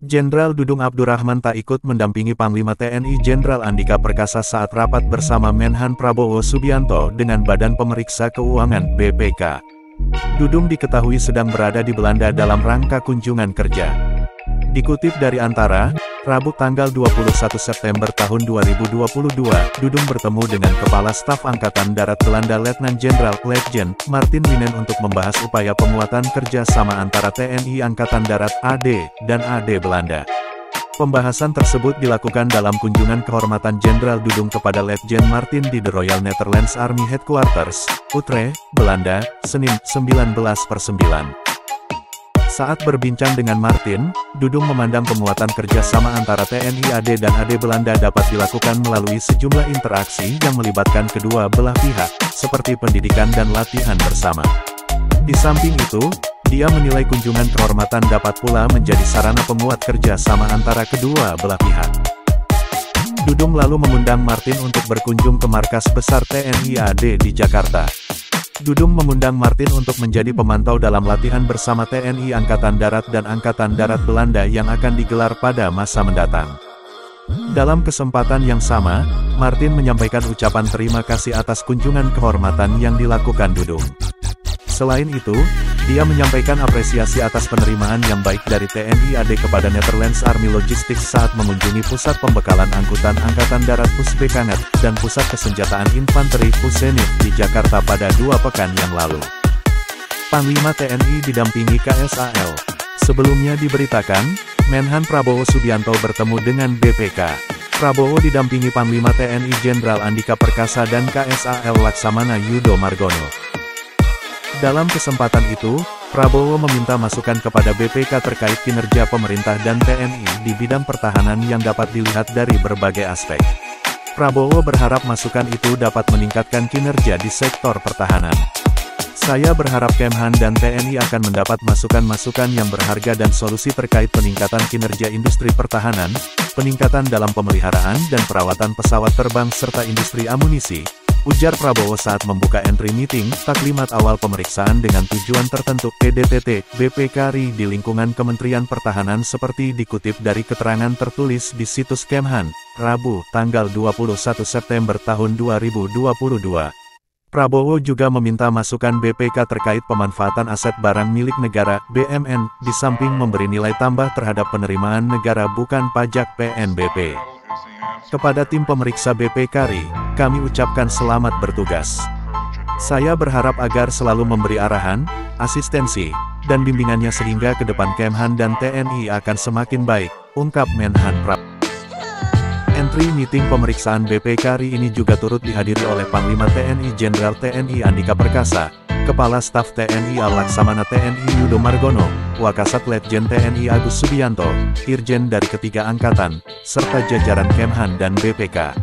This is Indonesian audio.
Jenderal Dudung Abdurrahman tak ikut mendampingi Panglima TNI Jenderal Andika Perkasa saat rapat bersama Menhan Prabowo Subianto dengan Badan Pemeriksa Keuangan (BPK). Dudung diketahui sedang berada di Belanda dalam rangka kunjungan kerja. Dikutip dari Antara, Rabu tanggal 21 September tahun 2022, Dudung bertemu dengan Kepala Staf Angkatan Darat Belanda Letnan Jenderal Letjen Martin Winen untuk membahas upaya penguatan kerjasama antara TNI Angkatan Darat (AD) dan AD Belanda. Pembahasan tersebut dilakukan dalam kunjungan kehormatan Jenderal Dudung kepada Letjen Martin di The Royal Netherlands Army Headquarters, Utrecht, Belanda, Senin, 19/9. Saat berbincang dengan Martin, Dudung memandang penguatan kerjasama antara TNI AD dan AD Belanda dapat dilakukan melalui sejumlah interaksi yang melibatkan kedua belah pihak, seperti pendidikan dan latihan bersama. Di samping itu, dia menilai kunjungan kehormatan dapat pula menjadi sarana penguat kerjasama antara kedua belah pihak. Dudung lalu mengundang Martin untuk berkunjung ke markas besar TNI AD di Jakarta. Dudung mengundang Martin untuk menjadi pemantau dalam latihan bersama TNI Angkatan Darat dan Angkatan Darat Belanda yang akan digelar pada masa mendatang. Dalam kesempatan yang sama, Martin menyampaikan ucapan terima kasih atas kunjungan kehormatan yang dilakukan Dudung. Selain itu, dia menyampaikan apresiasi atas penerimaan yang baik dari TNI AD kepada Netherlands Army Logistics saat mengunjungi Pusat Pembekalan Angkutan Angkatan Darat Pusbekanget dan Pusat Kesenjataan Infanteri Pusenif di Jakarta pada 2 pekan yang lalu. Panglima TNI didampingi KSAL. Sebelumnya diberitakan, Menhan Prabowo Subianto bertemu dengan BPK. Prabowo didampingi Panglima TNI Jenderal Andika Perkasa dan KSAL Laksamana Yudo Margono. Dalam kesempatan itu, Prabowo meminta masukan kepada BPK terkait kinerja pemerintah dan TNI di bidang pertahanan yang dapat dilihat dari berbagai aspek. Prabowo berharap masukan itu dapat meningkatkan kinerja di sektor pertahanan. Saya berharap Kemhan dan TNI akan mendapat masukan-masukan yang berharga dan solusi terkait peningkatan kinerja industri pertahanan, peningkatan dalam pemeliharaan dan perawatan pesawat terbang serta industri amunisi, ujar Prabowo saat membuka entry meeting taklimat awal pemeriksaan dengan tujuan tertentu PDTT BPK RI di lingkungan Kementerian Pertahanan seperti dikutip dari keterangan tertulis di situs Kemhan, Rabu, tanggal 21 September tahun 2022. Prabowo juga meminta masukan BPK terkait pemanfaatan aset barang milik negara (BMN), di samping memberi nilai tambah terhadap penerimaan negara bukan pajak (PNBP). Kepada tim pemeriksa BPK RI, kami ucapkan selamat bertugas. Saya berharap agar selalu memberi arahan, asistensi, dan bimbingannya sehingga ke depan Kemhan dan TNI akan semakin baik, ungkap Menhan Prabowo. Entry meeting pemeriksaan BPK RI ini juga turut dihadiri oleh Panglima TNI Jenderal TNI Andika Perkasa, Kepala Staf TNI Laksamana TNI Yudo Margono, Wakasat Letjen TNI Agus Subianto, Irjen dari ketiga angkatan, serta jajaran Kemhan dan BPK.